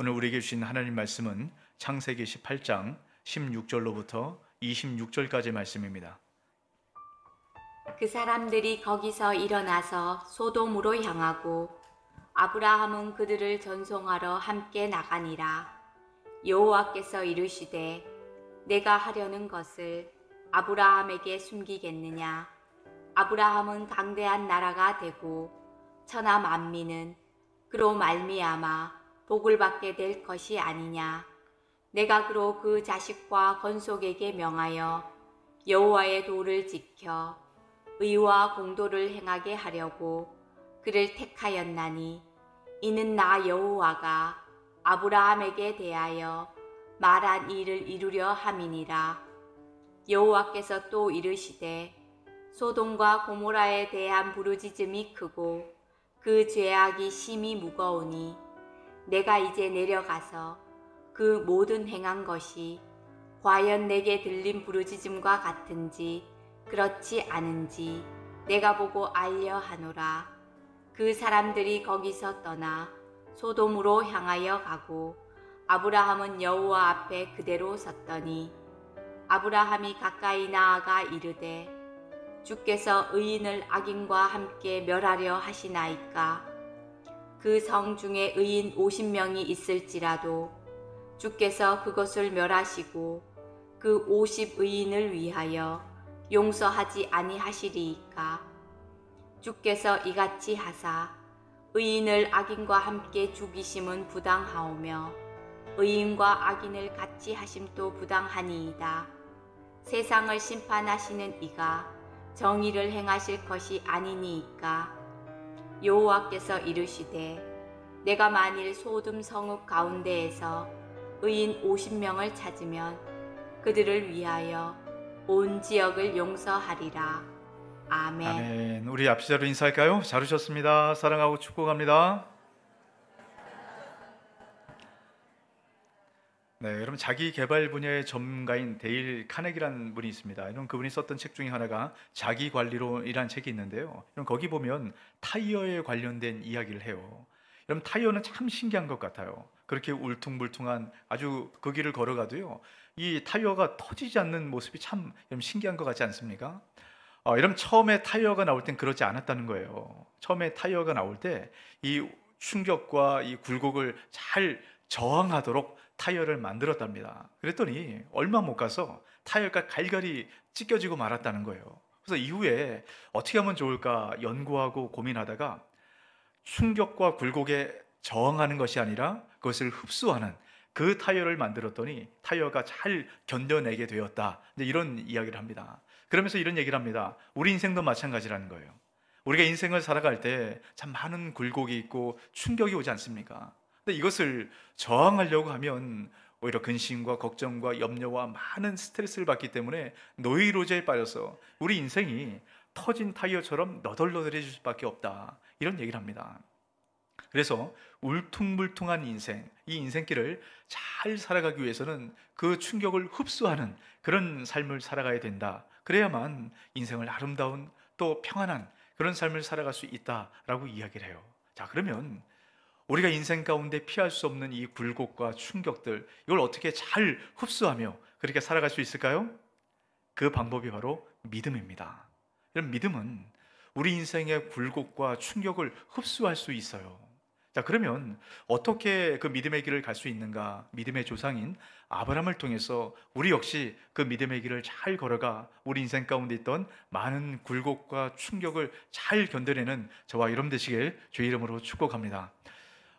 오늘 우리에게 주신 하나님 말씀은 창세기 18장 16절로부터 26절까지 말씀입니다. 그 사람들이 거기서 일어나서 소돔으로 향하고 아브라함은 그들을 전송하러 함께 나가니라. 여호와께서 이르시되 내가 하려는 것을 아브라함에게 숨기겠느냐. 아브라함은 강대한 나라가 되고 천하 만민은 그로 말미암아 복을 받게 될 것이 아니냐. 내가 그로 그 자식과 건속에게 명하여 여호와의 도를 지켜 의와 공도를 행하게 하려고 그를 택하였나니 이는 나 여호와가 아브라함에게 대하여 말한 일을 이루려 함이니라. 여호와께서 또 이르시되 소돔과 고모라에 대한 부르짖음이 크고 그 죄악이 심히 무거우니 내가 이제 내려가서 그 모든 행한 것이 과연 내게 들린 부르짖음과 같은지 그렇지 않은지 내가 보고 알려 하노라. 그 사람들이 거기서 떠나 소돔으로 향하여 가고 아브라함은 여호와 앞에 그대로 섰더니 아브라함이 가까이 나아가 이르되 주께서 의인을 악인과 함께 멸하려 하시나이까. 그 성 중에 의인 50명이 있을지라도 주께서 그것을 멸하시고 그 50의인을 위하여 용서하지 아니하시리이까. 주께서 이같이 하사 의인을 악인과 함께 죽이심은 부당하오며 의인과 악인을 같이 하심도 부당하니이다. 세상을 심판하시는 이가 정의를 행하실 것이 아니니이까. 여호와께서 이르시되 내가 만일 소돔 성읍 가운데에서 의인 50명을 찾으면 그들을 위하여 온 지역을 용서하리라. 아멘. 아멘. 우리 앞시자로 인사할까요? 잘 오셨습니다. 사랑하고 축복합니다. 네, 여러분 자기 개발 분야의 전문가인 데일 카네기라는 분이 있습니다. 여러분 그분이 썼던 책 중에 하나가 자기 관리론이라는 책이 있는데요. 여러분 거기 보면 타이어에 관련된 이야기를 해요. 여러분 타이어는 참 신기한 것 같아요. 그렇게 울퉁불퉁한 아주 그 길을 걸어가도요, 이 타이어가 터지지 않는 모습이 참 여러분 신기한 것 같지 않습니까? 여러분 처음에 타이어가 나올 땐 그렇지 않았다는 거예요. 처음에 타이어가 나올 때 이 충격과 이 굴곡을 잘 저항하도록 타이어를 만들었답니다. 그랬더니 얼마 못 가서 타이어가 갈갈이 찢겨지고 말았다는 거예요. 그래서 이후에 어떻게 하면 좋을까 연구하고 고민하다가 충격과 굴곡에 저항하는 것이 아니라 그것을 흡수하는 그 타이어를 만들었더니 타이어가 잘 견뎌내게 되었다. 이런 이야기를 합니다. 그러면서 이런 얘기를 합니다. 우리 인생도 마찬가지라는 거예요. 우리가 인생을 살아갈 때 참 많은 굴곡이 있고 충격이 오지 않습니까? 근데 이것을 저항하려고 하면 오히려 근심과 걱정과 염려와 많은 스트레스를 받기 때문에 노이로제에 빠져서 우리 인생이 터진 타이어처럼 너덜너덜해질 수밖에 없다. 이런 얘기를 합니다. 그래서 울퉁불퉁한 인생, 이 인생길을 잘 살아가기 위해서는 그 충격을 흡수하는 그런 삶을 살아가야 된다. 그래야만 인생을 아름다운 또 평안한 그런 삶을 살아갈 수 있다라고 이야기를 해요. 자, 그러면 우리가 인생 가운데 피할 수 없는 이 굴곡과 충격들, 이걸 어떻게 잘 흡수하며 그렇게 살아갈 수 있을까요? 그 방법이 바로 믿음입니다. 이런 믿음은 우리 인생의 굴곡과 충격을 흡수할 수 있어요. 자, 그러면 어떻게 그 믿음의 길을 갈 수 있는가? 믿음의 조상인 아브라함을 통해서 우리 역시 그 믿음의 길을 잘 걸어가 우리 인생 가운데 있던 많은 굴곡과 충격을 잘 견뎌내는 저와 여러분 되시길 주의 이름으로 축복합니다.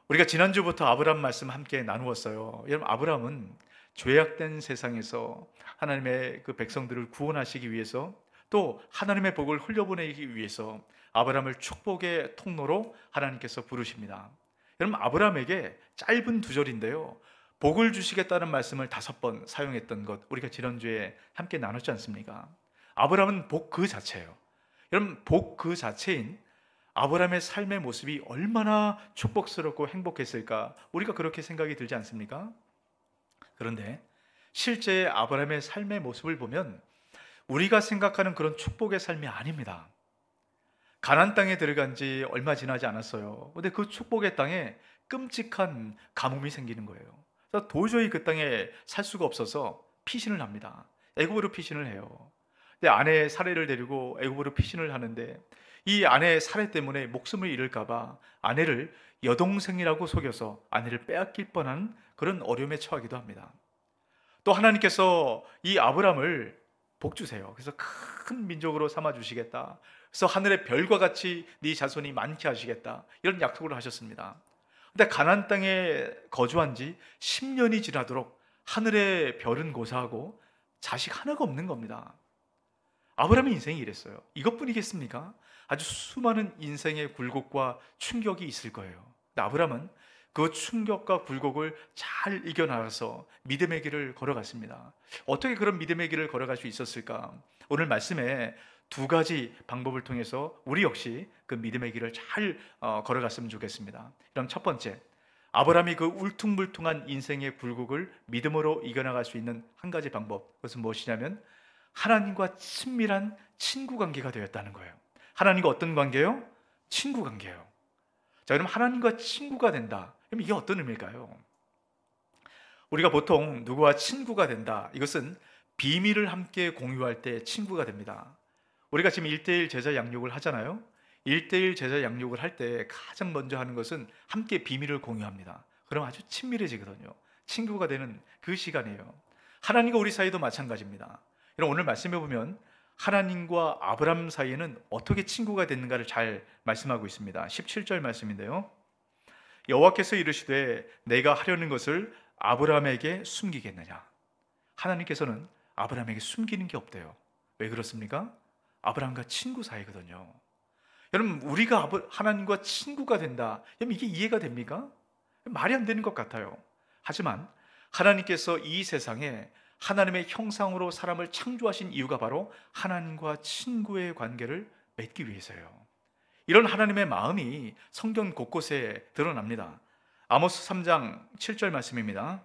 우리가 지난주부터 아브라함 말씀 함께 나누었어요. 여러분 아브라함은 죄악된 세상에서 하나님의 그 백성들을 구원하시기 위해서 또 하나님의 복을 흘려보내기 위해서 아브라함을 축복의 통로로 하나님께서 부르십니다. 여러분 아브라함에게 짧은 두 절인데요, 복을 주시겠다는 말씀을 5번 사용했던 것 우리가 지난주에 함께 나눴지 않습니까? 아브라함은 복 그 자체예요. 여러분 복 그 자체인 아브라함의 삶의 모습이 얼마나 축복스럽고 행복했을까, 우리가 그렇게 생각이 들지 않습니까? 그런데 실제 아브라함의 삶의 모습을 보면 우리가 생각하는 그런 축복의 삶이 아닙니다. 가나안 땅에 들어간 지 얼마 지나지 않았어요. 근데 그 축복의 땅에 끔찍한 가뭄이 생기는 거예요. 그래서 도저히 그 땅에 살 수가 없어서 피신을 합니다. 애굽으로 피신을 해요. 근데 아내 사례를 데리고 애굽으로 피신을 하는데 이 아내의 사례 때문에 목숨을 잃을까 봐 아내를 여동생이라고 속여서 아내를 빼앗길 뻔한 그런 어려움에 처하기도 합니다. 또 하나님께서 이 아브람을 복 주세요. 그래서 큰 민족으로 삼아 주시겠다. 그래서 하늘의 별과 같이 네 자손이 많게 하시겠다. 이런 약속을 하셨습니다. 근데 가나안 땅에 거주한 지 10년이 지나도록 하늘의 별은 고사하고 자식 하나가 없는 겁니다. 아브라함의 인생이 이랬어요. 이것뿐이겠습니까? 아주 수많은 인생의 굴곡과 충격이 있을 거예요. 근데 아브라함은 그 충격과 굴곡을 잘 이겨나가서 믿음의 길을 걸어갔습니다. 어떻게 그런 믿음의 길을 걸어갈 수 있었을까? 오늘 말씀에 두 가지 방법을 통해서 우리 역시 그 믿음의 길을 잘 걸어갔으면 좋겠습니다. 그럼 첫 번째, 아브라함이 그 울퉁불퉁한 인생의 굴곡을 믿음으로 이겨나갈 수 있는 한 가지 방법, 그것은 무엇이냐면 하나님과 친밀한 친구 관계가 되었다는 거예요. 하나님과 어떤 관계요? 친구 관계예요. 자, 그럼 하나님과 친구가 된다. 그럼 이게 어떤 의미일까요? 우리가 보통 누구와 친구가 된다. 이것은 비밀을 함께 공유할 때 친구가 됩니다. 우리가 지금 1:1 제자 양육을 하잖아요. 1:1 제자 양육을 할 때 가장 먼저 하는 것은 함께 비밀을 공유합니다. 그럼 아주 친밀해지거든요. 친구가 되는 그 시간이에요. 하나님과 우리 사이도 마찬가지입니다. 여러분, 오늘 말씀해 보면 하나님과 아브람 사이에는 어떻게 친구가 됐는가를 잘 말씀하고 있습니다. 17절 말씀인데요. 여호와께서 이르시되 내가 하려는 것을 아브람에게 숨기겠느냐. 하나님께서는 아브람에게 숨기는 게 없대요. 왜 그렇습니까? 아브람과 친구 사이거든요. 여러분, 우리가 하나님과 친구가 된다. 여러분, 이게 이해가 됩니까? 말이 안 되는 것 같아요. 하지만 하나님께서 이 세상에 하나님의 형상으로 사람을 창조하신 이유가 바로 하나님과 친구의 관계를 맺기 위해서예요. 이런 하나님의 마음이 성경 곳곳에 드러납니다. 아모스 3장 7절 말씀입니다.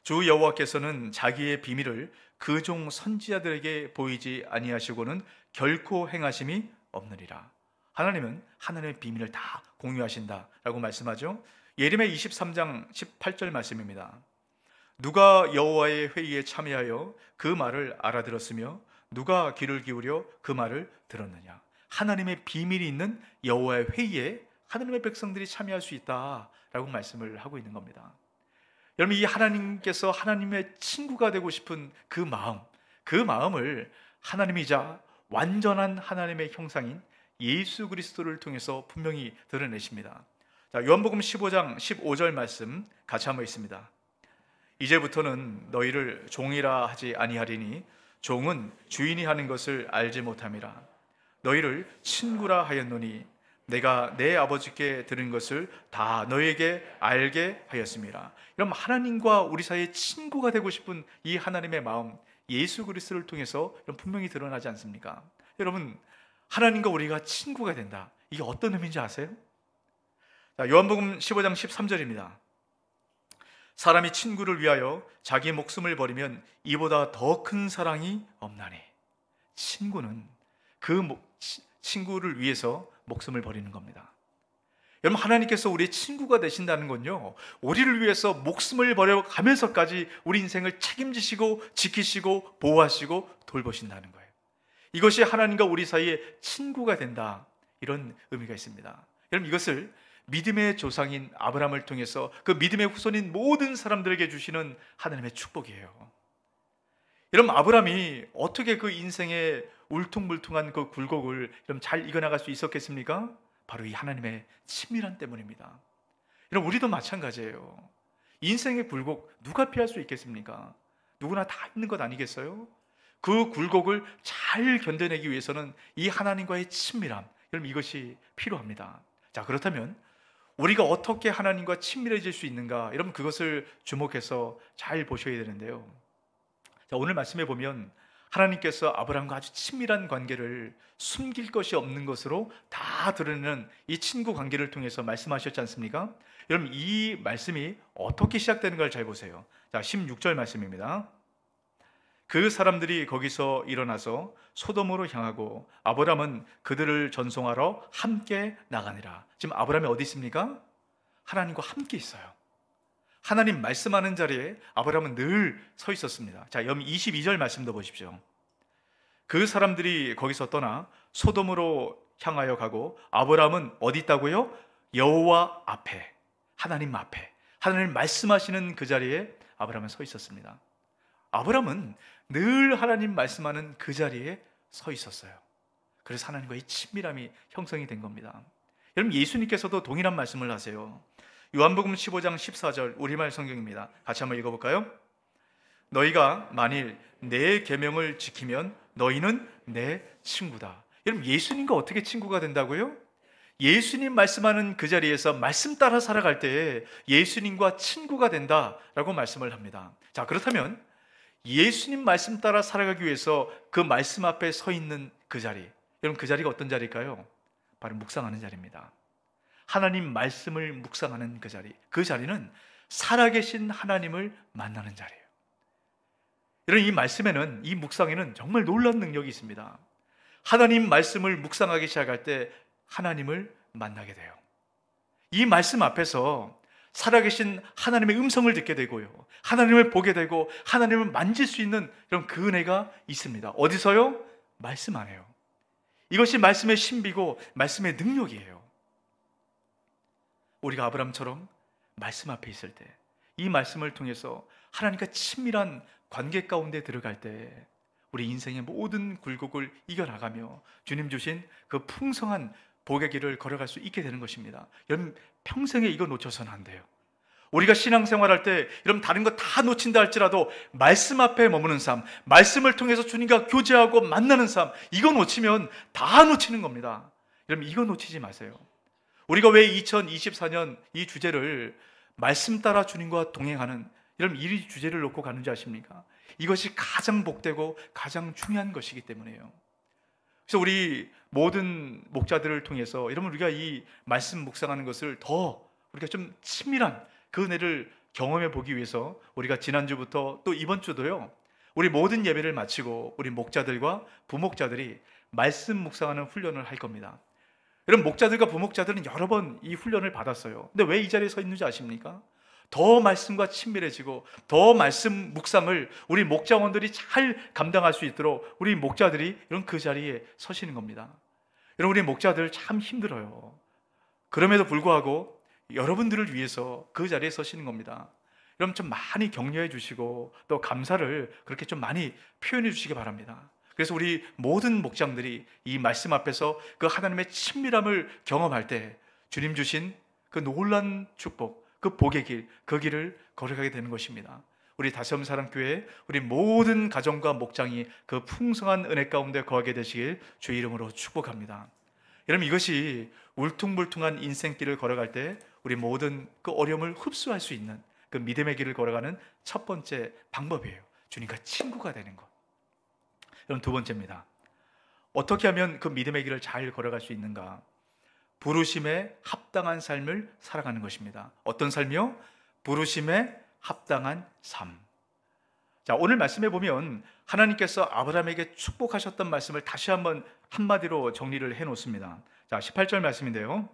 주 여호와께서는 자기의 비밀을 그 종 선지자들에게 보이지 아니하시고는 결코 행하심이 없느니라. 하나님은 하나님의 비밀을 다 공유하신다라고 말씀하죠. 예레미야 23장 18절 말씀입니다. 누가 여호와의 회의에 참여하여 그 말을 알아들었으며 누가 귀를 기울여 그 말을 들었느냐. 하나님의 비밀이 있는 여호와의 회의에 하나님의 백성들이 참여할 수 있다라고 말씀을 하고 있는 겁니다. 여러분, 이 하나님께서 하나님의 친구가 되고 싶은 그 마음을 하나님이자 완전한 하나님의 형상인 예수 그리스도를 통해서 분명히 드러내십니다. 자, 요한복음 15장 15절 말씀 같이 한번 있습니다. 이제부터는 너희를 종이라 하지 아니하리니 종은 주인이 하는 것을 알지 못함이라. 너희를 친구라 하였노니 내가 내 아버지께 들은 것을 다 너희에게 알게 하였습니다. 이런 하나님과 우리 사이의 친구가 되고 싶은 이 하나님의 마음, 예수 그리스도를 통해서 분명히 드러나지 않습니까? 여러분, 하나님과 우리가 친구가 된다. 이게 어떤 의미인지 아세요? 자, 요한복음 15장 13절입니다. 사람이 친구를 위하여 자기 목숨을 버리면 이보다 더 큰 사랑이 없나니. 친구는 그 친구를 위해서 목숨을 버리는 겁니다. 여러분, 하나님께서 우리의 친구가 되신다는 건요, 우리를 위해서 목숨을 버려가면서까지 우리 인생을 책임지시고 지키시고 보호하시고 돌보신다는 거예요. 이것이 하나님과 우리 사이에 친구가 된다, 이런 의미가 있습니다. 여러분, 이것을 믿음의 조상인 아브라함을 통해서 그 믿음의 후손인 모든 사람들에게 주시는 하나님의 축복이에요. 여러분, 아브라함이 어떻게 그 인생의 울퉁불퉁한 그 굴곡을 잘 이겨나갈 수 있었겠습니까? 바로 이 하나님의 친밀한 때문입니다. 여러분, 우리도 마찬가지예요. 인생의 굴곡 누가 피할 수 있겠습니까? 누구나 다 있는 것 아니겠어요? 그 굴곡을 잘 견뎌내기 위해서는 이 하나님과의 친밀함, 여러분, 이것이 필요합니다. 자, 그렇다면 우리가 어떻게 하나님과 친밀해질 수 있는가? 여러분, 그것을 주목해서 잘 보셔야 되는데요. 자, 오늘 말씀해 보면 하나님께서 아브라함과 아주 친밀한 관계를 숨길 것이 없는 것으로 다 드러내는 이 친구 관계를 통해서 말씀하셨지 않습니까? 여러분, 이 말씀이 어떻게 시작되는가를 잘 보세요. 자, 16절 말씀입니다. 그 사람들이 거기서 일어나서 소돔으로 향하고 아브라함은 그들을 전송하러 함께 나가니라. 지금 아브라함이 어디 있습니까? 하나님과 함께 있어요. 하나님 말씀하는 자리에 아브라함은 늘 서 있었습니다. 자, 22절 말씀도 보십시오. 그 사람들이 거기서 떠나 소돔으로 향하여 가고 아브라함은 어디 있다고요? 여호와 앞에, 하나님 앞에, 하나님 말씀하시는 그 자리에 아브라함은 서 있었습니다. 아브라함은 늘 하나님 말씀하는 그 자리에 서 있었어요. 그래서 하나님과의 친밀함이 형성이 된 겁니다. 여러분, 예수님께서도 동일한 말씀을 하세요. 요한복음 15장 14절 우리말 성경입니다. 같이 한번 읽어볼까요? 너희가 만일 내 계명을 지키면 너희는 내 친구다. 여러분, 예수님과 어떻게 친구가 된다고요? 예수님 말씀하는 그 자리에서 말씀 따라 살아갈 때 예수님과 친구가 된다라고 말씀을 합니다. 자, 그렇다면 예수님 말씀 따라 살아가기 위해서 그 말씀 앞에 서 있는 그 자리, 여러분, 그 자리가 어떤 자리일까요? 바로 묵상하는 자리입니다. 하나님 말씀을 묵상하는 그 자리, 그 자리는 살아계신 하나님을 만나는 자리예요. 여러분, 이 말씀에는, 이 묵상에는 정말 놀라운 능력이 있습니다. 하나님 말씀을 묵상하기 시작할 때 하나님을 만나게 돼요. 이 말씀 앞에서 살아계신 하나님의 음성을 듣게 되고요, 하나님을 보게 되고 하나님을 만질 수 있는 이런 그 은혜가 있습니다. 어디서요? 말씀 안에요. 이것이 말씀의 신비고 말씀의 능력이에요. 우리가 아브라함처럼 말씀 앞에 있을 때, 이 말씀을 통해서 하나님과 친밀한 관계 가운데 들어갈 때 우리 인생의 모든 굴곡을 이겨나가며 주님 주신 그 풍성한 복의 길을 걸어갈 수 있게 되는 것입니다. 여러분, 평생에 이거 놓쳐서는 안 돼요. 우리가 신앙생활할 때 여러분, 다른 거 다 놓친다 할지라도 말씀 앞에 머무는 삶, 말씀을 통해서 주님과 교제하고 만나는 삶, 이거 놓치면 다 놓치는 겁니다. 여러분, 이거 놓치지 마세요. 우리가 왜 2024년 이 주제를 말씀 따라 주님과 동행하는, 여러분, 이 주제를 놓고 가는지 아십니까? 이것이 가장 복되고 가장 중요한 것이기 때문에요. 그래서 우리 모든 목자들을 통해서 여러분, 우리가 이 말씀 묵상하는 것을 더 우리가 좀 친밀한 그 은혜를 경험해 보기 위해서 우리가 지난주부터 또 이번 주도요, 우리 모든 예배를 마치고 우리 목자들과 부목자들이 말씀 묵상하는 훈련을 할 겁니다. 여러분, 목자들과 부목자들은 여러 번 이 훈련을 받았어요. 근데 왜 이 자리에 서 있는지 아십니까? 더 말씀과 친밀해지고 더 말씀 묵상을 우리 목자원들이 잘 감당할 수 있도록 우리 목자들이 이런 그 자리에 서시는 겁니다. 여러분, 우리 목자들 참 힘들어요. 그럼에도 불구하고 여러분들을 위해서 그 자리에 서시는 겁니다. 여러분, 좀 많이 격려해 주시고 또 감사를 그렇게 좀 많이 표현해 주시기 바랍니다. 그래서 우리 모든 목장들이 이 말씀 앞에서 그 하나님의 친밀함을 경험할 때 주님 주신 그 놀라운 축복, 그 복의 길, 그 길을 걸어가게 되는 것입니다. 우리 다시엄사랑교회 우리 모든 가정과 목장이 그 풍성한 은혜 가운데 거하게 되시길 주의 이름으로 축복합니다. 여러분, 이것이 울퉁불퉁한 인생길을 걸어갈 때 우리 모든 그 어려움을 흡수할 수 있는 그 믿음의 길을 걸어가는 첫 번째 방법이에요. 주님과 친구가 되는 것. 여러분, 두 번째입니다. 어떻게 하면 그 믿음의 길을 잘 걸어갈 수 있는가? 부르심에 합당한 삶을 살아가는 것입니다. 어떤 삶이요? 부르심에 합당한 삶. 자, 오늘 말씀해 보면 하나님께서 아브라함에게 축복하셨던 말씀을 다시 한번 한마디로 정리를 해 놓습니다. 자, 18절 말씀인데요.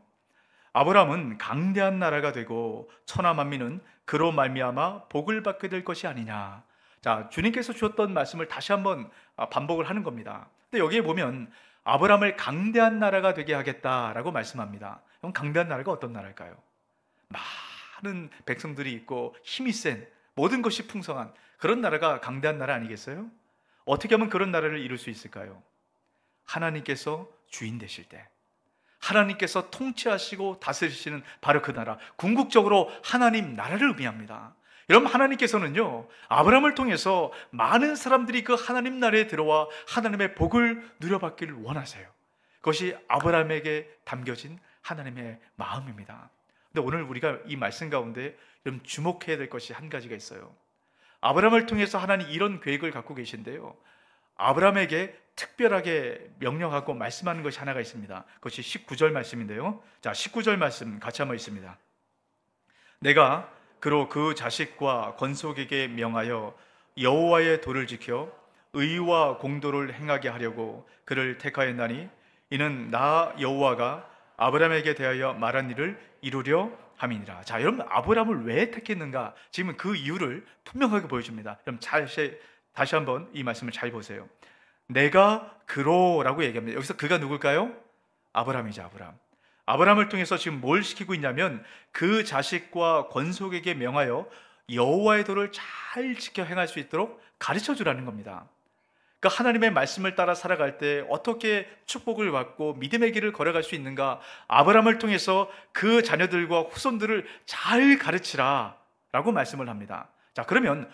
아브라함은 강대한 나라가 되고 천하 만민은 그로 말미암아 복을 받게 될 것이 아니냐. 자, 주님께서 주셨던 말씀을 다시 한번 반복을 하는 겁니다. 근데 여기에 보면 아브라함을 강대한 나라가 되게 하겠다라고 말씀합니다. 그럼 강대한 나라가 어떤 나라일까요? 많은 백성들이 있고 힘이 센, 모든 것이 풍성한 그런 나라가 강대한 나라 아니겠어요? 어떻게 하면 그런 나라를 이룰 수 있을까요? 하나님께서 주인 되실 때, 하나님께서 통치하시고 다스리시는 바로 그 나라, 궁극적으로 하나님 나라를 의미합니다. 여러분, 하나님께서는요, 아브라함을 통해서 많은 사람들이 그 하나님 나라에 들어와 하나님의 복을 누려받기를 원하세요. 그것이 아브라함에게 담겨진 하나님의 마음입니다. 근데 오늘 우리가 이 말씀 가운데 여러분 주목해야 될 것이 한 가지가 있어요. 아브라함을 통해서 하나님 이런 계획을 갖고 계신데요, 아브라함에게 특별하게 명령하고 말씀하는 것이 하나가 있습니다. 그것이 19절 말씀인데요. 자, 19절 말씀 같이 한번 있습니다. 내가 그로 그 자식과 권속에게 명하여 여호와의 도를 지켜 의와 공도를 행하게 하려고 그를 택하였나니 이는 나 여호와가 아브라함에게 대하여 말한 일을 이루려 함이니라. 자, 여러분 아브라함을 왜 택했는가? 지금 그 이유를 분명하게 보여줍니다. 여러분 다시 한번 이 말씀을 잘 보세요. 내가 그로라고 얘기합니다. 여기서 그가 누굴까요? 아브라함이죠, 아브라함. 아브라함을 통해서 지금 뭘 시키고 있냐면 그 자식과 권속에게 명하여 여호와의 도를 잘 지켜 행할 수 있도록 가르쳐 주라는 겁니다. 그러니까 하나님의 말씀을 따라 살아갈 때 어떻게 축복을 받고 믿음의 길을 걸어갈 수 있는가? 아브라함을 통해서 그 자녀들과 후손들을 잘 가르치라 라고 말씀을 합니다. 자, 그러면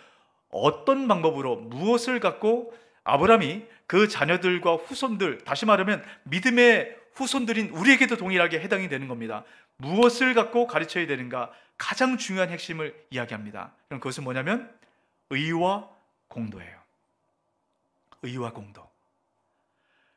어떤 방법으로 무엇을 갖고 아브라함이 그 자녀들과 후손들, 다시 말하면 믿음의 후손들인 우리에게도 동일하게 해당이 되는 겁니다. 무엇을 갖고 가르쳐야 되는가? 가장 중요한 핵심을 이야기합니다. 그럼 그것은 뭐냐면 의와 공도예요. 의와 공도.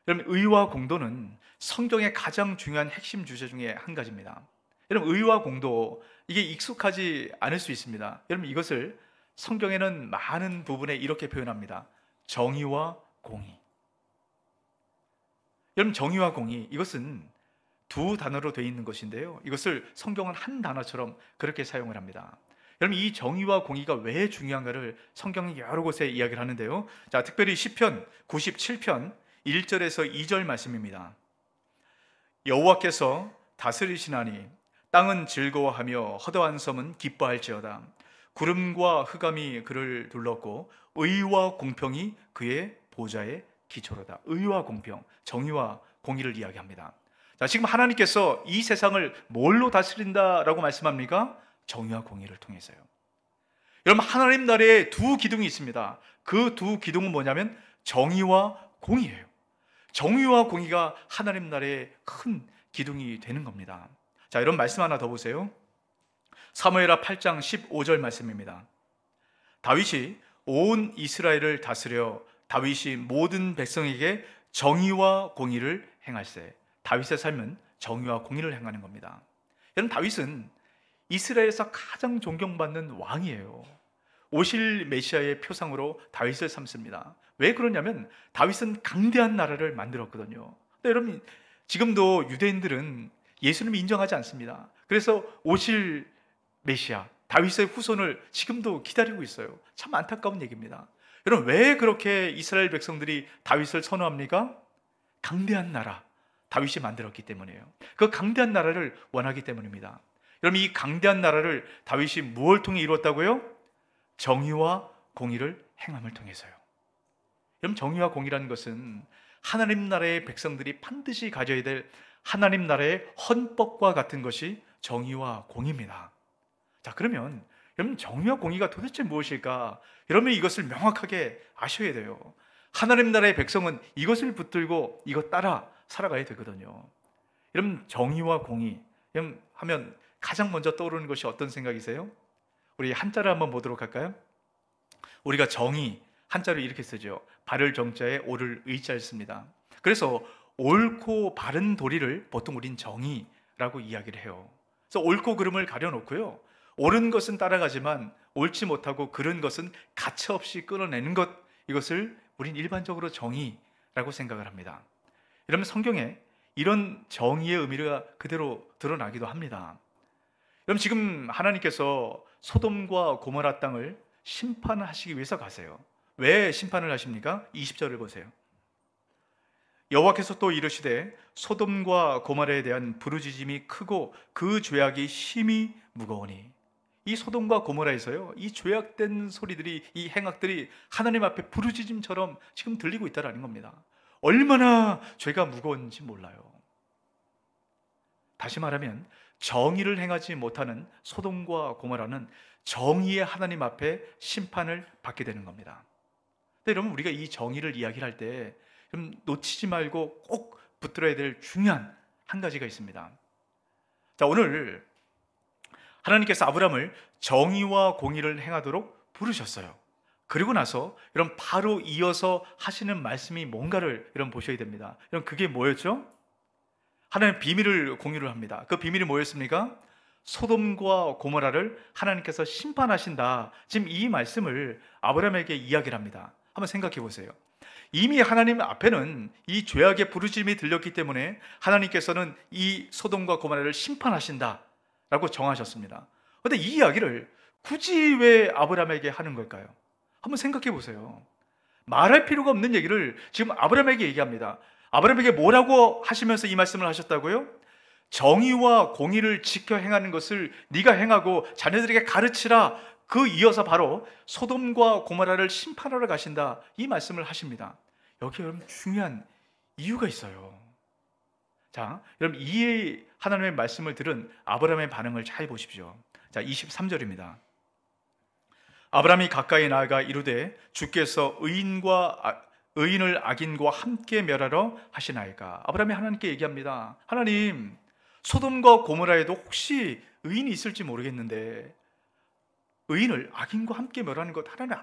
여러분, 의와 공도는 성경의 가장 중요한 핵심 주제 중에 한 가지입니다. 여러분, 의와 공도, 이게 익숙하지 않을 수 있습니다. 여러분, 이것을 성경에는 많은 부분에 이렇게 표현합니다. 정의와 공의. 여러분, 정의와 공의, 이것은 두 단어로 되어 있는 것인데요, 이것을 성경은 한 단어처럼 그렇게 사용을 합니다. 여러분, 이 정의와 공의가 왜 중요한가를 성경이 여러 곳에 이야기를 하는데요, 자, 특별히 시편 97편 1절에서 2절 말씀입니다. 여호와께서 다스리시나니 땅은 즐거워하며 허다한 섬은 기뻐할지어다. 구름과 흑암이 그를 둘렀고 의와 공평이 그의 보좌의 기초로다. 의와 공평, 정의와 공의를 이야기합니다. 자, 지금 하나님께서 이 세상을 뭘로 다스린다라고 말씀합니까? 정의와 공의를 통해서요. 여러분, 하나님 나라에 두 기둥이 있습니다. 그 두 기둥은 뭐냐면 정의와 공의예요. 정의와 공의가 하나님 나라의 큰 기둥이 되는 겁니다. 자, 이런 말씀 하나 더 보세요. 사무엘하 8장 15절 말씀입니다. 다윗이 온 이스라엘을 다스려 다윗이 모든 백성에게 정의와 공의를 행할세. 다윗의 삶은 정의와 공의를 행하는 겁니다. 여러분, 다윗은 이스라엘에서 가장 존경받는 왕이에요. 오실 메시아의 표상으로 다윗을 삼습니다. 왜 그러냐면 다윗은 강대한 나라를 만들었거든요. 근데 여러분, 지금도 유대인들은 예수님을 인정하지 않습니다. 그래서 오실 메시아, 다윗의 후손을 지금도 기다리고 있어요. 참 안타까운 얘기입니다. 여러분, 왜 그렇게 이스라엘 백성들이 다윗을 선호합니까? 강대한 나라, 다윗이 만들었기 때문이에요. 그 강대한 나라를 원하기 때문입니다. 여러분, 이 강대한 나라를 다윗이 무엇을 통해 이루었다고요? 정의와 공의를 행함을 통해서요. 여러분, 정의와 공의라는 것은 하나님 나라의 백성들이 반드시 가져야 될 하나님 나라의 헌법과 같은 것이 정의와 공의입니다. 자, 그러면 여러분, 정의와 공의가 도대체 무엇일까? 여러분이 이것을 명확하게 아셔야 돼요. 하나님 나라의 백성은 이것을 붙들고 이것 따라 살아가야 되거든요. 여러분, 정의와 공의 하면 가장 먼저 떠오르는 것이 어떤 생각이세요? 우리 한자를 한번 보도록 할까요? 우리가 정의, 한자로 이렇게 쓰죠. 바를 정자에 옳을 의자를 씁니다. 그래서 옳고 바른 도리를 보통 우린 정의라고 이야기를 해요. 그래서 옳고 그름을 가려놓고요, 옳은 것은 따라가지만 옳지 못하고 그른 것은 가차없이 끊어내는 것, 이것을 우린 일반적으로 정의라고 생각을 합니다. 이러면 성경에 이런 정의의 의미가 그대로 드러나기도 합니다. 그럼 지금 하나님께서 소돔과 고모라 땅을 심판하시기 위해서 가세요. 왜 심판을 하십니까? 20절을 보세요. 여호와께서 또 이르시되 소돔과 고모라에 대한 부르짖음이 크고 그 죄악이 심히 무거우니. 이 소돔과 고모라에서요, 이 죄악된 소리들이, 이 행악들이 하나님 앞에 부르짖음처럼 지금 들리고 있다는 겁니다. 얼마나 죄가 무거운지 몰라요. 다시 말하면 정의를 행하지 못하는 소돔과 고모라는 정의의 하나님 앞에 심판을 받게 되는 겁니다. 근데 여러분, 우리가 이 정의를 이야기할 때 놓치지 말고 꼭 붙들어야 될 중요한 한 가지가 있습니다. 자, 오늘 하나님께서 아브라함을 정의와 공의를 행하도록 부르셨어요. 그리고 나서 여러분, 바로 이어서 하시는 말씀이 뭔가를 여러분 보셔야 됩니다. 여러분, 그게 뭐였죠? 하나님 비밀을 공유를 합니다. 그 비밀이 뭐였습니까? 소돔과 고모라를 하나님께서 심판하신다. 지금 이 말씀을 아브라함에게 이야기를 합니다. 한번 생각해 보세요. 이미 하나님 앞에는 이 죄악의 부르짖음이 들렸기 때문에 하나님께서는 이 소돔과 고모라를 심판하신다. 라고 정하셨습니다. 그런데 이 이야기를 굳이 왜 아브라함에게 하는 걸까요? 한번 생각해 보세요. 말할 필요가 없는 얘기를 지금 아브라함에게 얘기합니다. 아브라함에게 뭐라고 하시면서 이 말씀을 하셨다고요? 정의와 공의를 지켜 행하는 것을 네가 행하고 자녀들에게 가르치라. 그 이어서 바로 소돔과 고모라를 심판하러 가신다. 이 말씀을 하십니다. 여기 여러분 중요한 이유가 있어요. 자, 여러분 이 하나님의 말씀을 들은 아브라함의 반응을 잘 보십시오. 자, 23절입니다. 아브라함이 가까이 나아가 이르되 주께서 의인을 악인과 함께 멸하러 하시나이까. 아브라함이 하나님께 얘기합니다. 하나님, 소돔과 고모라에도 혹시 의인이 있을지 모르겠는데 의인을 악인과 함께 멸하는 것 하나님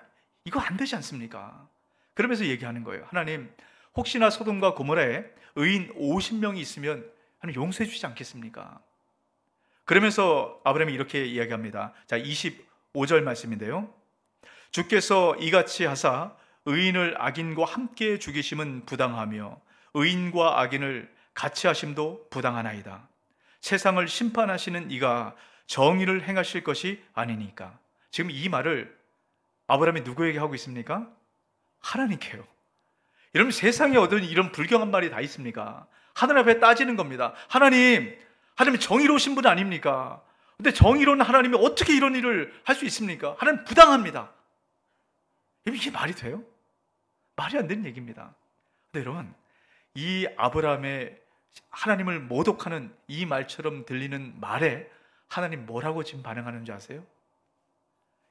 이거 안 되지 않습니까? 그러면서 얘기하는 거예요. 하나님, 혹시나 소돔과 고모라에 의인 50명이 있으면 하나님 용서해 주지 않겠습니까? 그러면서 아브라함이 이렇게 이야기합니다. 자, 25절 말씀인데요. 주께서 이같이 하사 의인을 악인과 함께 죽이심은 부당하며 의인과 악인을 같이 하심도 부당하나이다. 세상을 심판하시는 이가 정의를 행하실 것이 아니니까. 지금 이 말을 아브라함이 누구에게 하고 있습니까? 하나님께요. 여러분 세상에 얻은 이런 불경한 말이 다 있습니까? 하늘 앞에 따지는 겁니다. 하나님 정의로우신 분 아닙니까? 근데 정의로운 하나님이 어떻게 이런 일을 할 수 있습니까? 하나님 부당합니다. 이게 말이 돼요? 말이 안 되는 얘기입니다. 근데 여러분, 이 아브라함의 하나님을 모독하는 이 말처럼 들리는 말에 하나님 뭐라고 지금 반응하는 줄 아세요?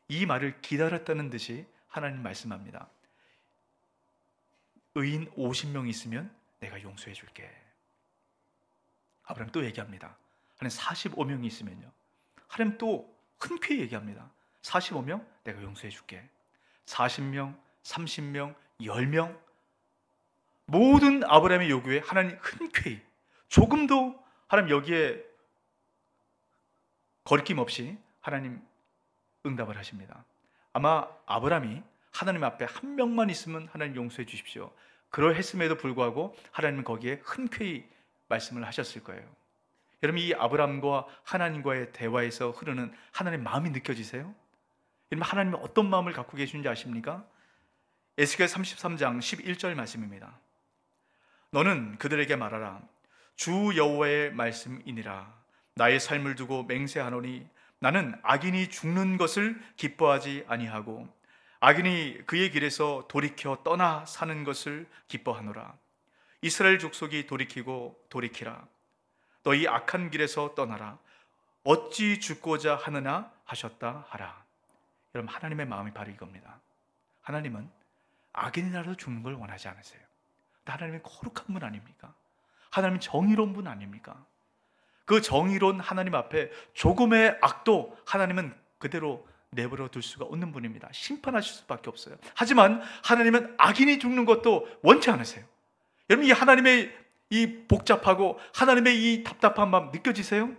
이 말을 기다렸다는 듯이 하나님 말씀합니다. 의인 50명 있으면 내가 용서해 줄게. 아브라함 또 얘기합니다. 하나님 45명이 있으면요. 하나님 또 흔쾌히 얘기합니다. 45명 내가 용서해 줄게. 40명, 30명, 10명 모든 아브라함의 요구에 하나님 흔쾌히 조금도 하나님 여기에 거리낌 없이 하나님 응답을 하십니다. 아마 아브라함이 하나님 앞에 한 명만 있으면 하나님 용서해 주십시오. 그러했음에도 불구하고 하나님은 거기에 흔쾌히 말씀을 하셨을 거예요. 여러분 이 아브라함과 하나님과의 대화에서 흐르는 하나님의 마음이 느껴지세요? 여러분 하나님이 어떤 마음을 갖고 계시는지 아십니까? 에스겔 33장 11절 말씀입니다. 너는 그들에게 말하라. 주 여호와의 말씀이니라. 나의 삶을 두고 맹세하노니 나는 악인이 죽는 것을 기뻐하지 아니하고 악인이 그의 길에서 돌이켜 떠나 사는 것을 기뻐하노라. 이스라엘 족속이 돌이키라. 너희 악한 길에서 떠나라. 어찌 죽고자 하느냐 하셨다 하라. 여러분 하나님의 마음이 바로 이겁니다. 하나님은 악인이라도 죽는 걸 원하지 않으세요. 하나님은 거룩한 분 아닙니까? 하나님은 정의로운 분 아닙니까? 그 정의로운 하나님 앞에 조금의 악도 하나님은 그대로 내버려 둘 수가 없는 분입니다. 심판하실 수밖에 없어요. 하지만 하나님은 악인이 죽는 것도 원치 않으세요. 여러분 이 하나님의 이 복잡하고 하나님의 이 답답한 마음 느껴지세요?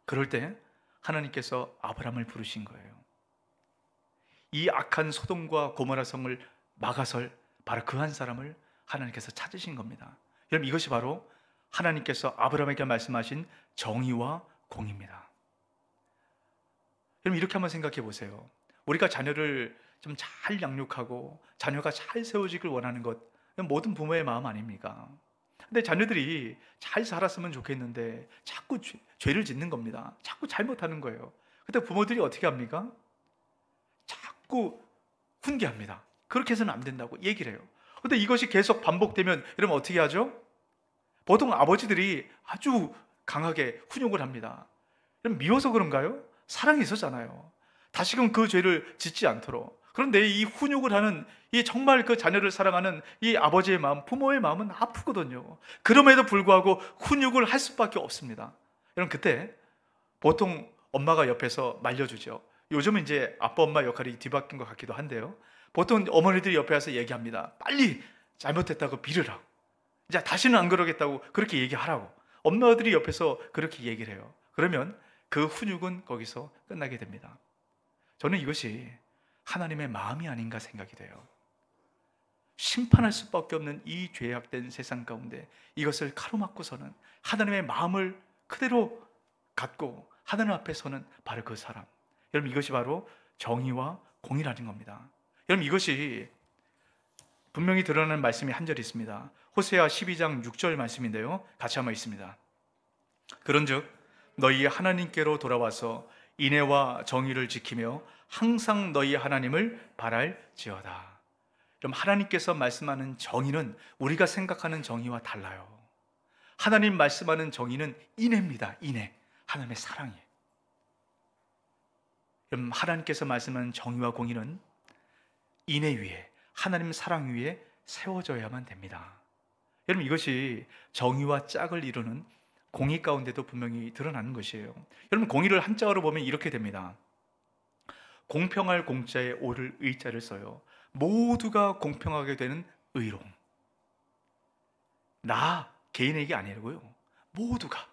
그럴 때 하나님께서 아브라함을 부르신 거예요. 이 악한 소돔과 고모라 성을 막아설 바로 그 한 사람을 하나님께서 찾으신 겁니다. 여러분 이것이 바로 하나님께서 아브라함에게 말씀하신 정의와 공의입니다. 여러분 이렇게 한번 생각해 보세요. 우리가 자녀를 좀 잘 양육하고 자녀가 잘 세워지길 원하는 것 모든 부모의 마음 아닙니까? 근데 자녀들이 잘 살았으면 좋겠는데 자꾸 죄를 짓는 겁니다. 자꾸 잘못하는 거예요. 근데 부모들이 어떻게 합니까? 자꾸 훈계합니다. 그렇게 해서는 안 된다고 얘기를 해요. 근데 이것이 계속 반복되면 여러분 어떻게 하죠? 보통 아버지들이 아주 강하게 훈육을 합니다. 여러분 미워서 그런가요? 사랑이 있었잖아요. 다시금 그 죄를 짓지 않도록. 그런데 이 훈육을 하는 이 정말 그 자녀를 사랑하는 이 아버지의 마음, 부모의 마음은 아프거든요. 그럼에도 불구하고 훈육을 할 수밖에 없습니다. 여러분 그때 보통 엄마가 옆에서 말려주죠. 요즘은 이제 아빠 엄마 역할이 뒤바뀐 것 같기도 한데요. 보통 어머니들이 옆에 와서 얘기합니다. 빨리 잘못했다고 빌으라고. 이제 다시는 안 그러겠다고 그렇게 얘기하라고. 엄마들이 옆에서 그렇게 얘기를 해요. 그러면 그 훈육은 거기서 끝나게 됩니다. 저는 이것이 하나님의 마음이 아닌가 생각이 돼요. 심판할 수밖에 없는 이 죄악된 세상 가운데 이것을 가로막고서는 하나님의 마음을 그대로 갖고 하나님 앞에 서는 바로 그 사람. 여러분, 이것이 바로 정의와 공의라는 겁니다. 여러분, 이것이 분명히 드러나는 말씀이 한 절 있습니다. 호세아 12장 6절 말씀인데요, 같이 한번 있습니다. 그런즉 너희 하나님께로 돌아와서 인애와 정의를 지키며 항상 너희 하나님을 바랄지어다. 그럼 하나님께서 말씀하는 정의는 우리가 생각하는 정의와 달라요. 하나님 말씀하는 정의는 인애입니다. 인애, 하나님의 사랑이에요. 그럼 하나님께서 말씀하는 정의와 공의는 인애 위에, 하나님 사랑 위에 세워져야만 됩니다. 여러분, 이것이 정의와 짝을 이루는 공의 가운데도 분명히 드러나는 것이에요. 여러분, 공의를 한자어로 보면 이렇게 됩니다. 공평할 공자에 오를 의자를 써요. 모두가 공평하게 되는 의로움. 나 개인에게 아니고요, 모두가.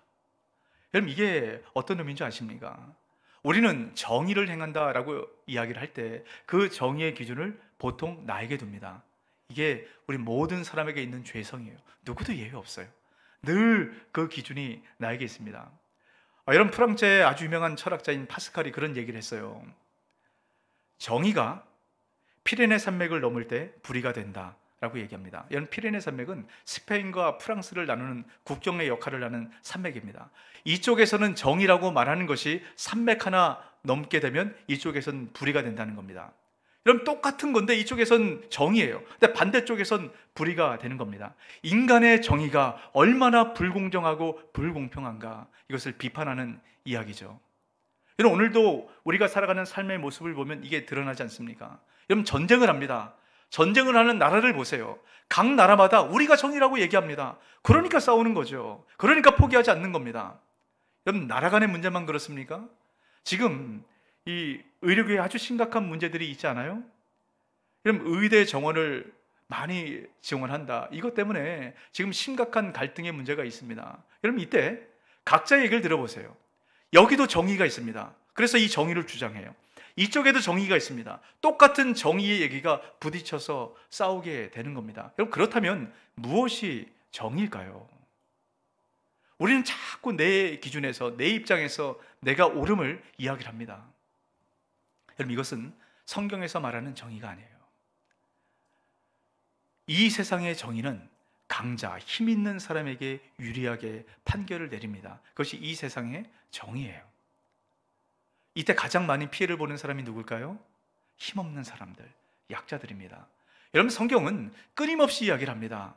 여러분, 이게 어떤 의미인지 아십니까? 우리는 정의를 행한다라고 이야기를 할 때 그 정의의 기준을 보통 나에게 둡니다. 이게 우리 모든 사람에게 있는 죄성이에요. 누구도 예외 없어요. 늘 그 기준이 나에게 있습니다. 여러분, 프랑스의 아주 유명한 철학자인 파스칼이 그런 얘기를 했어요. 정의가 피레네 산맥을 넘을 때 불의가 된다 라고 얘기합니다. 이런 피레네 산맥은 스페인과 프랑스를 나누는 국경의 역할을 하는 산맥입니다. 이쪽에서는 정의라고 말하는 것이 산맥 하나 넘게 되면 이쪽에서는 불의가 된다는 겁니다. 여러분, 똑같은 건데 이쪽에선 정의예요. 근데 반대쪽에선 불의가 되는 겁니다. 인간의 정의가 얼마나 불공정하고 불공평한가, 이것을 비판하는 이야기죠. 여러분, 오늘도 우리가 살아가는 삶의 모습을 보면 이게 드러나지 않습니까? 여러분, 전쟁을 합니다. 전쟁을 하는 나라를 보세요. 각 나라마다 우리가 정의라고 얘기합니다. 그러니까 싸우는 거죠. 그러니까 포기하지 않는 겁니다. 여러분, 나라 간의 문제만 그렇습니까? 지금 이 의료계에 아주 심각한 문제들이 있지 않아요? 여러분, 의대 정원을 많이 지원한다, 이것 때문에 지금 심각한 갈등의 문제가 있습니다. 여러분, 이때 각자의 얘기를 들어보세요. 여기도 정의가 있습니다. 그래서 이 정의를 주장해요. 이쪽에도 정의가 있습니다. 똑같은 정의의 얘기가 부딪혀서 싸우게 되는 겁니다. 여러분, 그렇다면 무엇이 정의일까요? 우리는 자꾸 내 기준에서, 내 입장에서 내가 옳음을 이야기를 합니다. 여러분, 이것은 성경에서 말하는 정의가 아니에요. 이 세상의 정의는 강자, 힘 있는 사람에게 유리하게 판결을 내립니다. 그것이 이 세상의 정의예요. 이때 가장 많이 피해를 보는 사람이 누굴까요? 힘없는 사람들, 약자들입니다. 여러분, 성경은 끊임없이 이야기를 합니다.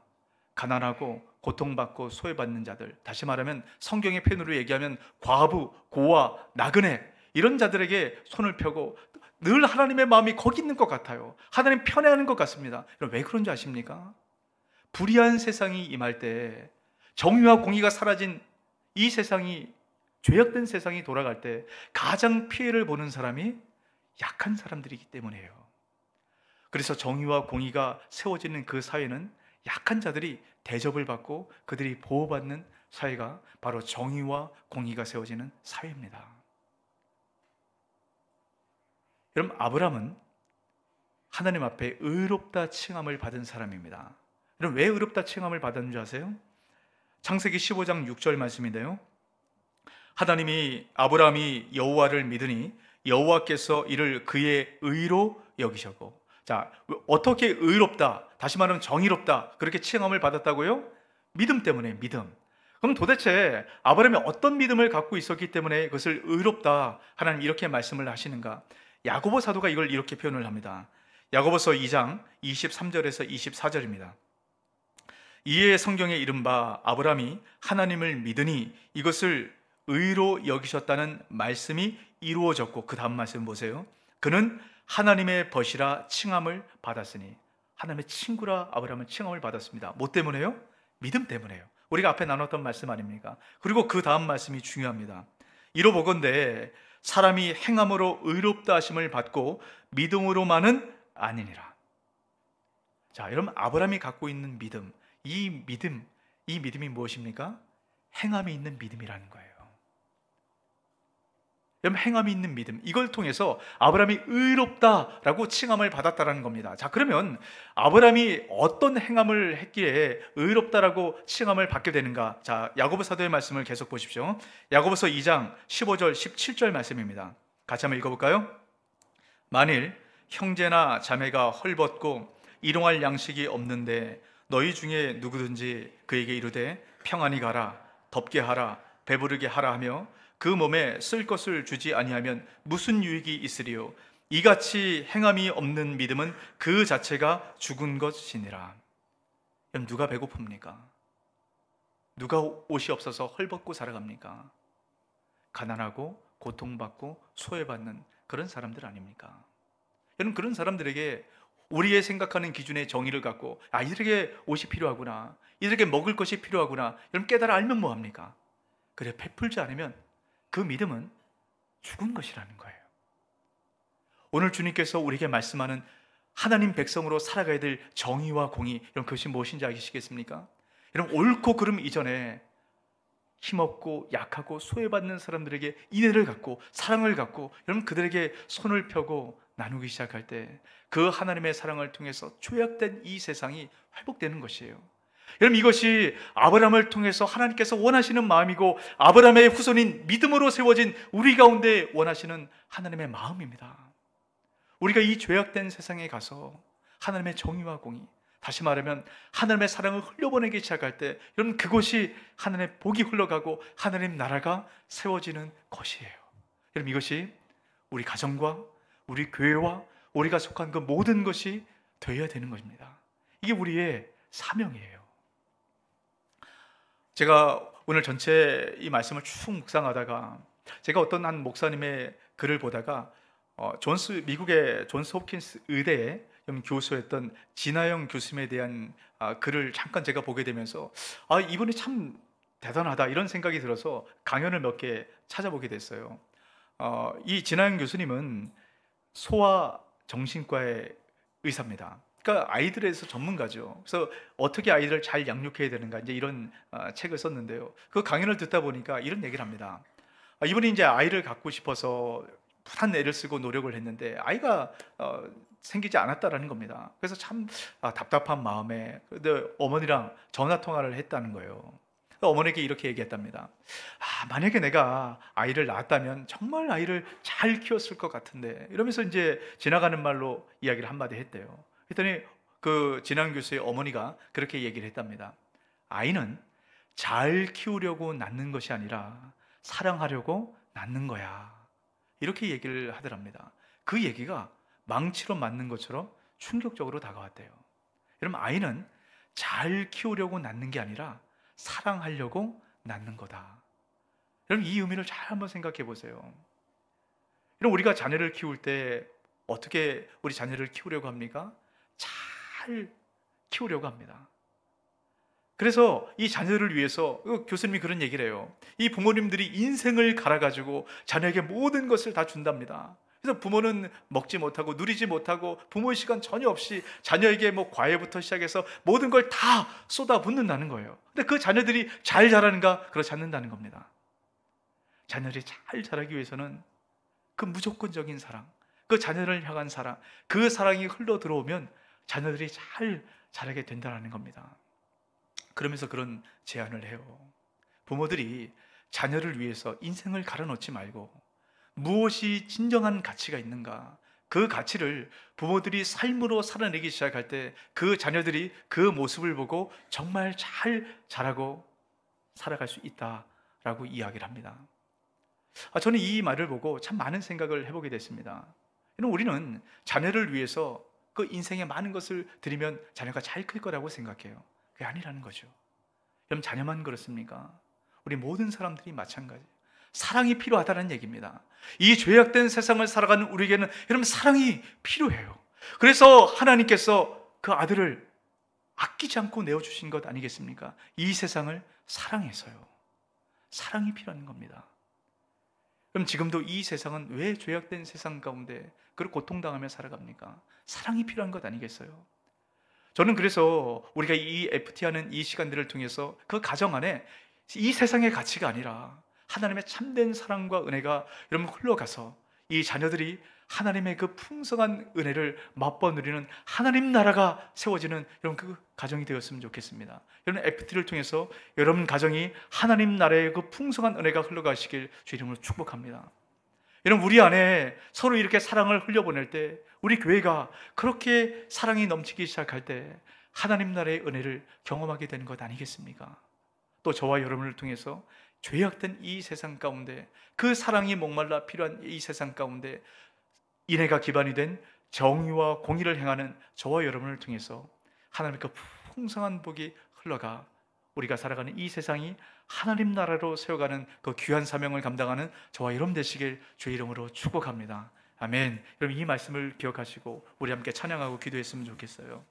가난하고 고통받고 소외받는 자들, 다시 말하면 성경의 표현으로 얘기하면 과부, 고아, 나그네, 이런 자들에게 손을 펴고 늘 하나님의 마음이 거기 있는 것 같아요. 하나님 편애하는 것 같습니다. 여러분, 왜 그런지 아십니까? 불의한 세상이 임할 때, 정의와 공의가 사라진 이 세상이, 죄악된 세상이 돌아갈 때 가장 피해를 보는 사람이 약한 사람들이기 때문이에요. 그래서 정의와 공의가 세워지는 그 사회는 약한 자들이 대접을 받고 그들이 보호받는 사회가 바로 정의와 공의가 세워지는 사회입니다. 여러분, 아브라함은 하나님 앞에 의롭다 칭함을 받은 사람입니다. 여러분, 왜 의롭다 칭함을 받았는 줄 아세요? 창세기 15장 6절 말씀인데요, 하나님이 아브라함이 여호와를 믿으니 여호와께서 이를 그의 의로 여기셨고. 자, 어떻게 의롭다, 다시 말하면 정의롭다, 그렇게 칭함을 받았다고요? 믿음 때문에. 믿음. 그럼 도대체 아브라함이 어떤 믿음을 갖고 있었기 때문에 그것을 의롭다, 하나님 이렇게 말씀을 하시는가? 야고보 사도가 이걸 이렇게 표현을 합니다. 야고보서 2장 23절에서 24절입니다. 이에 성경에 이른바 아브라함이 하나님을 믿으니 이것을 의로 여기셨다는 말씀이 이루어졌고, 그 다음 말씀 보세요. 그는 하나님의 벗이라 칭함을 받았으니, 하나님의 친구라 아브라함은 칭함을 받았습니다. 뭐 때문에요? 믿음 때문에요. 우리가 앞에 나눴던 말씀 아닙니까? 그리고 그 다음 말씀이 중요합니다. 이로보건대 사람이 행함으로 의롭다 하심을 받고 믿음으로만은 아니니라. 자, 여러분, 아브라함이 갖고 있는 믿음, 이 믿음이 무엇입니까? 행함이 있는 믿음이라는 거예요. 여러분, 행함이 있는 믿음, 이걸 통해서 아브라함이 의롭다라고 칭함을 받았다라는 겁니다. 자, 그러면 아브라함이 어떤 행함을 했기에 의롭다라고 칭함을 받게 되는가? 자, 야고보 사도의 말씀을 계속 보십시오. 야고보서 2장 15절 17절 말씀입니다. 같이 한번 읽어볼까요? 만일 형제나 자매가 헐벗고 일용할 양식이 없는데 너희 중에 누구든지 그에게 이르되 평안히 가라, 덥게 하라, 배부르게 하라 하며 그 몸에 쓸 것을 주지 아니하면 무슨 유익이 있으리요? 이같이 행함이 없는 믿음은 그 자체가 죽은 것이니라. 그럼 누가 배고픕니까? 누가 옷이 없어서 헐벗고 살아갑니까? 가난하고 고통받고 소외받는 그런 사람들 아닙니까? 여러분, 그런 사람들에게 우리의 생각하는 기준의 정의를 갖고 이들에게 옷이 필요하구나, 이들에게 먹을 것이 필요하구나, 여러분 깨달아 알면 뭐합니까? 그래, 베풀지 않으면 그 믿음은 죽은 것이라는 거예요. 오늘 주님께서 우리에게 말씀하는 하나님 백성으로 살아가야 될 정의와 공의, 여러분 그것이 무엇인지 아시겠습니까? 여러분, 옳고 그름 이전에 힘없고 약하고 소외받는 사람들에게 인애를 갖고 사랑을 갖고 여러분 그들에게 손을 펴고 나누기 시작할 때 그 하나님의 사랑을 통해서 죄악된 이 세상이 회복되는 것이에요. 여러분, 이것이 아브라함을 통해서 하나님께서 원하시는 마음이고 아브라함의 후손인 믿음으로 세워진 우리 가운데 원하시는 하나님의 마음입니다. 우리가 이 죄악된 세상에 가서 하나님의 정의와 공의, 다시 말하면 하나님의 사랑을 흘려보내기 시작할 때 여러분 그곳이 하나님의 복이 흘러가고 하나님 나라가 세워지는 것이에요. 여러분, 이것이 우리 가정과 우리 교회와 우리가 속한 그 모든 것이 되어야 되는 것입니다. 이게 우리의 사명이에요. 제가 오늘 전체 이 말씀을 쭉 묵상하다가 제가 어떤 한 목사님의 글을 보다가 미국의 존스 홉킨스 의대에 교수했던 진아영 교수님에 대한 글을 잠깐 제가 보게 되면서 이분이 참 대단하다 이런 생각이 들어서 강연을 몇 개 찾아보게 됐어요. 이 진아영 교수님은 소아정신과의 의사입니다. 그러니까 아이들에서 전문가죠. 그래서 어떻게 아이들을 잘 양육해야 되는가 이제 이런 책을 썼는데요. 그 강연을 듣다 보니까 이런 얘기를 합니다. 이분이 이제 아이를 갖고 싶어서 부단 애를 쓰고 노력을 했는데 아이가 생기지 않았다라는 겁니다. 그래서 참 답답한 마음에 근데 어머니랑 전화 통화를 했다는 거예요. 어머니에게 이렇게 얘기했답니다. 만약에 내가 아이를 낳았다면 정말 아이를 잘 키웠을 것 같은데 이러면서 이제 지나가는 말로 이야기를 한마디 했대요. 그랬더니 그 진학 교수의 어머니가 그렇게 얘기를 했답니다. 아이는 잘 키우려고 낳는 것이 아니라 사랑하려고 낳는 거야. 이렇게 얘기를 하더랍니다. 그 얘기가 망치로 맞는 것처럼 충격적으로 다가왔대요. 여러분, 아이는 잘 키우려고 낳는 게 아니라 사랑하려고 낳는 거다. 여러분, 이 의미를 잘 한번 생각해 보세요. 여러분, 우리가 자녀를 키울 때 어떻게 우리 자녀를 키우려고 합니까? 잘 키우려고 합니다. 그래서 이 자녀를 위해서 교수님이 그런 얘기를 해요. 이 부모님들이 인생을 갈아가지고 자녀에게 모든 것을 다 준답니다. 그래서 부모는 먹지 못하고 누리지 못하고 부모의 시간 전혀 없이 자녀에게 과외부터 시작해서 모든 걸 다 쏟아붓는다는 거예요. 근데 그 자녀들이 잘 자라는가? 그렇지 않는다는 겁니다. 자녀들이 잘 자라기 위해서는 그 무조건적인 사랑, 그 자녀를 향한 사랑, 그 사랑이 흘러 들어오면 자녀들이 잘 자라게 된다는 겁니다. 그러면서 그런 제안을 해요. 부모들이 자녀를 위해서 인생을 갈아넣지 말고 무엇이 진정한 가치가 있는가, 그 가치를 부모들이 삶으로 살아내기 시작할 때 그 자녀들이 그 모습을 보고 정말 잘 자라고 살아갈 수 있다라고 이야기를 합니다. 저는 이 말을 보고 참 많은 생각을 해보게 됐습니다. 우리는 자녀를 위해서 그 인생에 많은 것을 드리면 자녀가 잘 클 거라고 생각해요. 그게 아니라는 거죠. 여러분, 자녀만 그렇습니까? 우리 모든 사람들이 마찬가지. 사랑이 필요하다는 얘기입니다. 이 죄악된 세상을 살아가는 우리에게는 여러분 사랑이 필요해요. 그래서 하나님께서 그 아들을 아끼지 않고 내어주신 것 아니겠습니까? 이 세상을 사랑해서요. 사랑이 필요한 겁니다. 그럼 지금도 이 세상은 왜 죄악된 세상 가운데 그렇게 고통당하며 살아갑니까? 사랑이 필요한 것 아니겠어요? 저는 그래서 우리가 이 FT하는 이 시간들을 통해서 그 가정 안에 이 세상의 가치가 아니라 하나님의 참된 사랑과 은혜가 여러분 흘러가서 이 자녀들이 하나님의 그 풍성한 은혜를 맛보 누리는 하나님 나라가 세워지는 여러분 그 가정이 되었으면 좋겠습니다. 여러분 FT를 통해서 여러분 가정이 하나님 나라의 그 풍성한 은혜가 흘러가시길 주 이름으로 축복합니다. 여러분 우리 안에 서로 이렇게 사랑을 흘려보낼 때 우리 교회가 그렇게 사랑이 넘치기 시작할 때 하나님 나라의 은혜를 경험하게 되는 것 아니겠습니까? 또 저와 여러분을 통해서 죄악된 이 세상 가운데 그 사랑이 목말라 필요한 이 세상 가운데 인애가 기반이 된 정의와 공의를 행하는 저와 여러분을 통해서 하나님의 그 풍성한 복이 흘러가 우리가 살아가는 이 세상이 하나님 나라로 세워가는 그 귀한 사명을 감당하는 저와 여러분 되시길 주의 이름으로 축복합니다. 아멘. 여러분 이 말씀을 기억하시고 우리 함께 찬양하고 기도했으면 좋겠어요.